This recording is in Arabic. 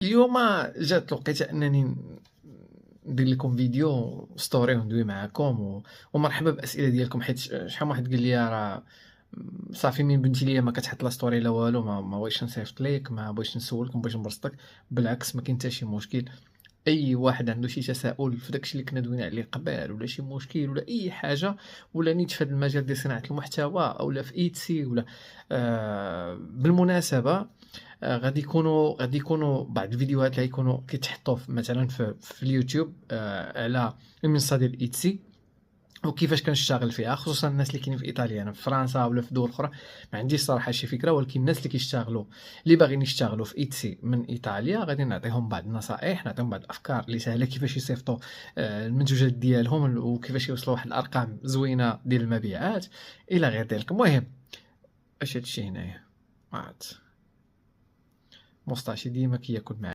اليوم جات الوقيته انني ندير لكم فيديو ستوري وندوي معاكم ومرحبا بالاسئله ديالكم، حيت شحال من واحد قال لي راه صافي من بنتي ليا ما كتحط لا ستوري لا والو، ما بغيتش نصيفط ليك، ما بغيتش نسولك، ما بغيتش نبرصدك. بالعكس ما كاين حتى شي مشكل. اي واحد عنده شي تساؤل في داكشي اللي كنا دوينا عليه قبل، ولا شي مشكل ولا اي حاجه، ولا نيت في هذا المجال ديال صناعه المحتوى اولا في ايتسي ولا بالمناسبه غادي يكونوا بعض الفيديوهات اللي غيكونوا كيتحطوا مثلا في اليوتيوب على المنصه ديال ايتسي، وكيفاش كنشتغل فيها، خصوصا الناس اللي كاينين في ايطاليا. انا في فرنسا ولا في دول اخرى ما عنديش صراحه شي فكره، ولكن الناس اللي كيشتغلوا اللي باغيين يشتغلوا في ايتسي من ايطاليا غادي نعطيهم بعض النصائح، نعطيهم بعض الافكار اللي سهله كيفاش يصيفطوا المنتوجات ديالهم، وكيفاش يوصلوا واحد الارقام زوينه ديال المبيعات الى غير ذلك. المهم اش هادشي هنايا ما عرفت، مصطاشي ديما كياكل معايا.